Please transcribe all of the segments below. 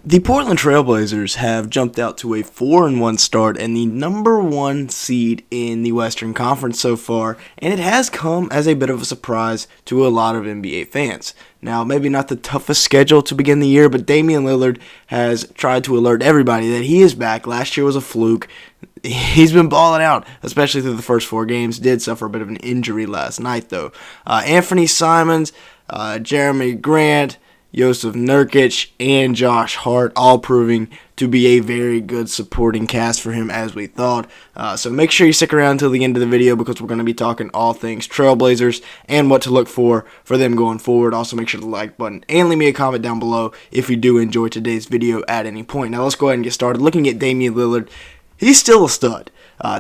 The Portland Trailblazers have jumped out to a 4-1 start and the number 1 seed in the Western Conference so far, and it has come as a bit of a surprise to a lot of NBA fans. Now, maybe not the toughest schedule to begin the year, but Damian Lillard has tried to alert everybody that he is back. Last year was a fluke. He's been balling out, especially through the first 4 games. Did suffer a bit of an injury last night, though. Anthony Simons, Jeremy Grant, Jusuf Nurkic, and Josh Hart all proving to be a very good supporting cast for him as we thought. So make sure you stick around until the end of the video because we're going to be talking all things Trailblazers and what to look for them going forward. Also make sure to like button and leave me a comment down below if you do enjoy today's video at any point. Now let's go ahead and get started. Looking at Damian Lillard, he's still a stud.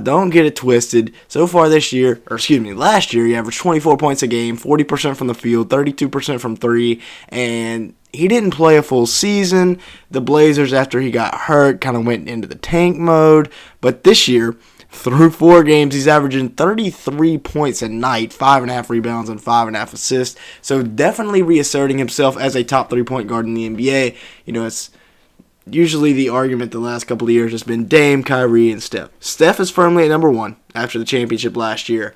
Don't get it twisted. So far last year, he averaged 24 points a game, 40% from the field, 32% from 3, and he didn't play a full season. The Blazers, after he got hurt, kind of went into the tank mode. But this year, through 4 games, he's averaging 33 points a night, 5.5 rebounds and 5.5 assists. So definitely reasserting himself as a top 3-point guard in the NBA. You know, it's usually the argument the last couple of years has been Dame, Kyrie, and Steph. Steph is firmly at number 1 after the championship last year.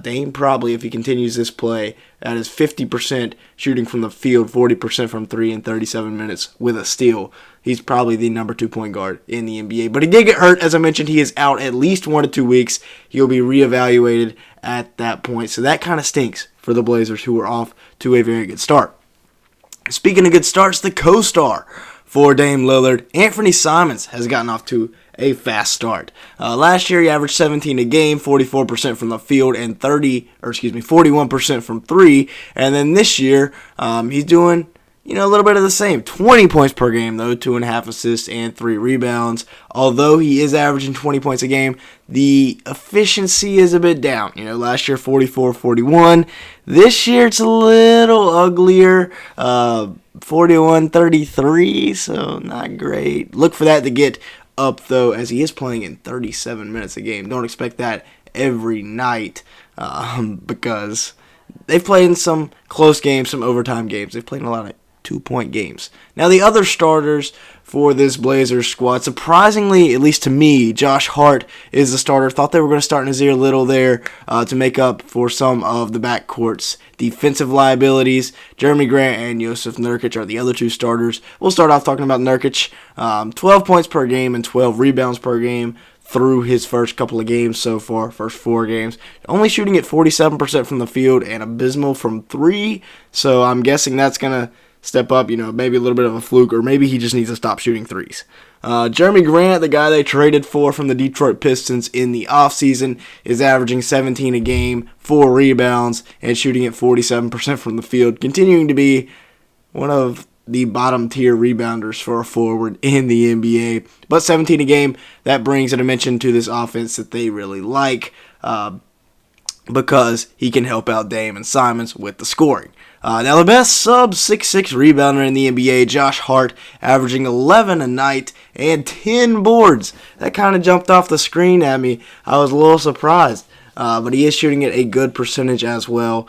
Dame probably, if he continues this play, that is 50% shooting from the field, 40% from 3 in 37 minutes with a steal. He's probably the number 2 point guard in the NBA. But he did get hurt. As I mentioned, he is out at least 1 to 2 weeks. He'll be reevaluated at that point. So that kind of stinks for the Blazers, who are off to a very good start. Speaking of good starts, the co-star for Dame Lillard, Anthony Simons, has gotten off to a fast start. Last year, he averaged 17 a game, 44% from the field, and 41% from 3. And then this year, he's doing a little bit of the same. 20 points per game, though, 2.5 assists and 3 rebounds. Although he is averaging 20 points a game, the efficiency is a bit down. Last year, 44-41. This year, it's a little uglier. 41-33, so not great. Look for that to get up, though, as he is playing in 37 minutes a game. Don't expect that every night because they've played in some close games, some overtime games. They've played in a lot of 2-point games. Now, the other starters for this Blazers squad, surprisingly, at least to me, Josh Hart is the starter. Thought they were going to start Nazir Little there to make up for some of the backcourt's defensive liabilities. Jeremy Grant and Jusuf Nurkic are the other 2 starters. We'll start off talking about Nurkic. 12 points per game and 12 rebounds per game through his first couple of games so far, first 4 games. Only shooting at 47% from the field and abysmal from 3, so I'm guessing that's going to step up, maybe a little bit of a fluke, or maybe he just needs to stop shooting 3s. Jeremy Grant, the guy they traded for from the Detroit Pistons in the offseason, is averaging 17 a game, 4 rebounds, and shooting at 47% from the field, continuing to be one of the bottom-tier rebounders for a forward in the NBA. But 17 a game, that brings a dimension to this offense that they really like because he can help out Dame and Simons with the scoring. Now, the best sub-6'6 rebounder in the NBA, Josh Hart, averaging 11 a night and 10 boards. That kind of jumped off the screen at me. I was a little surprised, but he is shooting at a good percentage as well.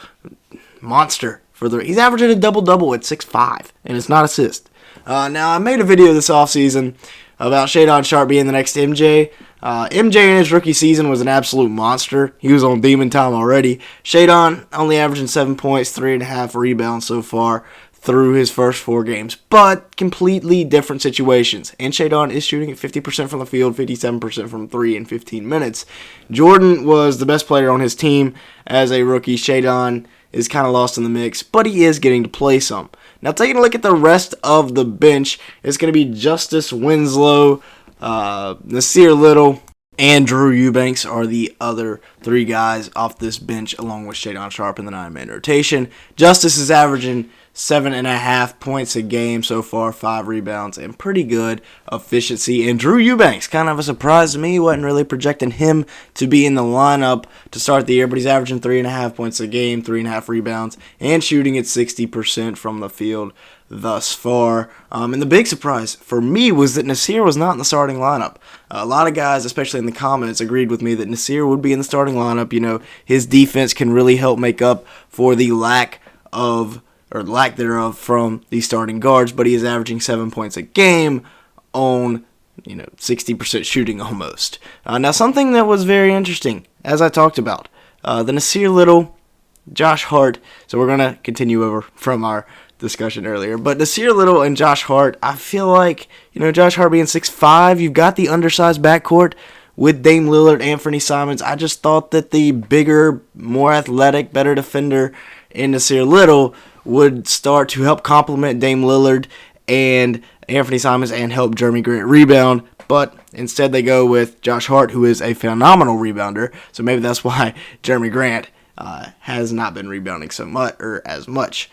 Monster. He's averaging a double-double at 6'5", and it's not assist. Now, I made a video this offseason about Shadon Sharpe being the next MJ. MJ in his rookie season was an absolute monster. He was on demon time already. Shadon only averaging 7 points, 3.5 rebounds so far through his first 4 games, but completely different situations. And Shadon is shooting at 50% from the field, 57% from 3 in 15 minutes. Jordan was the best player on his team as a rookie. Shadon is kind of lost in the mix, but he is getting to play some. Now, taking a look at the rest of the bench, it's going to be Justice Winslow, Nasir Little, and Drew Eubanks are the other 3 guys off this bench, along with Shadon Sharpe in the 9-man rotation. Justice is averaging 7.5 points a game so far, 5 rebounds, and pretty good efficiency. And Drew Eubanks, kind of a surprise to me. Wasn't really projecting him to be in the lineup to start the year, but he's averaging 3.5 points a game, 3.5 rebounds, and shooting at 60% from the field thus far. And the big surprise for me was that Nasir was not in the starting lineup. A lot of guys, especially in the comments, agreed with me that Nasir would be in the starting lineup. His defense can really help make up for the lack of or lack thereof, from the starting guards, but he is averaging 7 points a game on 60% shooting almost. Now, something that was very interesting, as I talked about, the Nasir Little, Josh Hart. So we're going to continue over from our discussion earlier. But Nasir Little and Josh Hart, I feel like, Josh Hart being 6'5", you've got the undersized backcourt with Dame Lillard, Anthony Simons. I just thought that the bigger, more athletic, better defender in Nasir Little would start to help complement Dame Lillard and Anthony Simons and help Jeremy Grant rebound. But instead they go with Josh Hart, who is a phenomenal rebounder. So maybe that's why Jeremy Grant has not been rebounding so much or as much.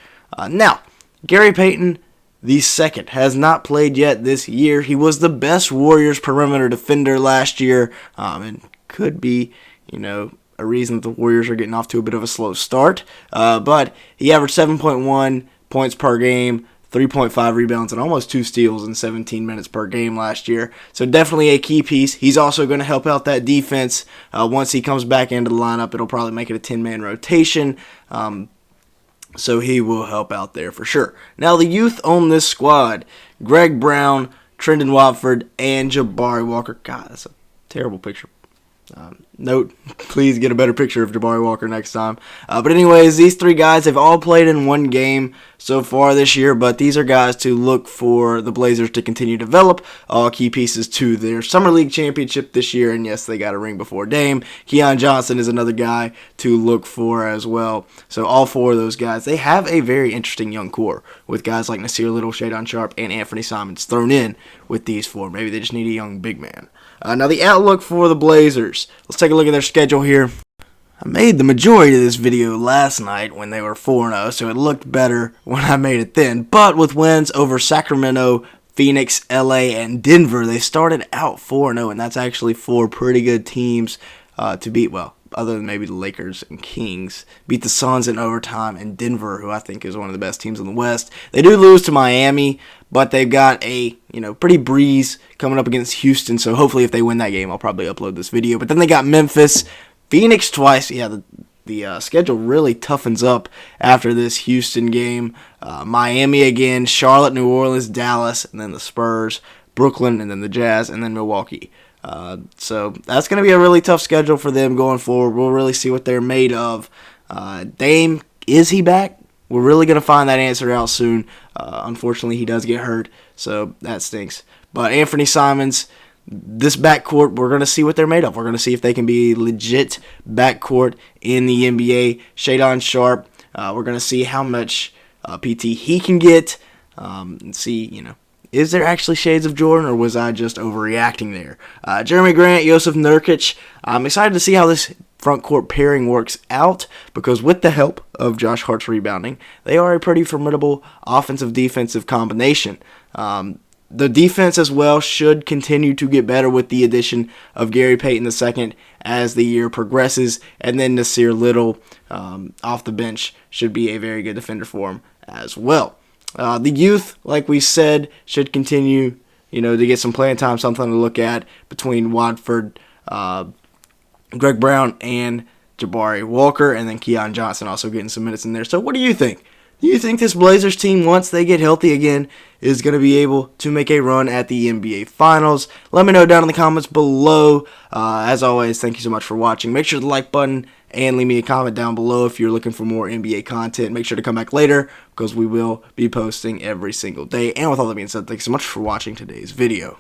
Now, Gary Payton the second has not played yet this year. He was the best Warriors perimeter defender last year, and could be, a reason that the Warriors are getting off to a bit of a slow start. But he averaged 7.1 points per game, 3.5 rebounds, and almost 2 steals in 17 minutes per game last year. So definitely a key piece. He's also going to help out that defense. Once he comes back into the lineup, it'll probably make it a 10-man rotation. So he will help out there for sure. Now the youth on this squad: Greg Brown, Trendon Watford, and Jabari Walker. God, that's a terrible picture. Note, please get a better picture of Jabari Walker next time. But anyways, these 3 guys, they've all played in one game so far this year, but these are guys to look for the Blazers to continue to develop, all key pieces to their Summer League championship this year, and yes, they got a ring before Dame. Keon Johnson is another guy to look for as well. So all 4 of those guys, they have a very interesting young core with guys like Nasir Little, Shadon Sharpe, and Anthony Simons thrown in with these 4. Maybe they just need a young big man. Now the outlook for the Blazers. Let's take a look at their schedule here. I made the majority of this video last night when they were 4-0, so it looked better when I made it then. But with wins over Sacramento, Phoenix, LA, and Denver, they started out 4-0, and that's actually 4 pretty good teams to beat. Well, other than maybe the Lakers and Kings, beat the Suns in overtime, and Denver, who I think is one of the best teams in the West. They do lose to Miami, but they've got a pretty breeze coming up against Houston, so hopefully if they win that game, I'll probably upload this video. But then they got Memphis, Phoenix twice. Yeah, the schedule really toughens up after this Houston game. Miami again, Charlotte, New Orleans, Dallas, and then the Spurs, Brooklyn, and then the Jazz, and then Milwaukee. So that's going to be a really tough schedule for them going forward. We'll really see what they're made of. Dame, is he back? We're really going to find that answer out soon. Unfortunately, he does get hurt, so that stinks. But Anthony Simons, this backcourt, we're going to see what they're made of. We're going to see if they can be legit backcourt in the NBA. Shadon Sharpe, we're going to see how much PT he can get, and see, is there actually shades of Jordan, or was I just overreacting there? Jeremy Grant, Joseph Nurkic. I'm excited to see how this front court pairing works out, because with the help of Josh Hart's rebounding, they are a pretty formidable offensive-defensive combination. The defense as well should continue to get better with the addition of Gary Payton II as the year progresses, and then Nasir Little off the bench should be a very good defender for him as well. The youth, like we said, should continue, to get some playing time, something to look at between Watford, Greg Brown, and Jabari Walker, and then Keon Johnson also getting some minutes in there. So what do you think? Do you think this Blazers team, once they get healthy again, is going to be able to make a run at the NBA Finals? Let me know down in the comments below. As always, thank you so much for watching. Make sure to like button and leave me a comment down below if you're looking for more NBA content. Make sure to come back later, because we will be posting every single day. And with all that being said, thanks so much for watching today's video.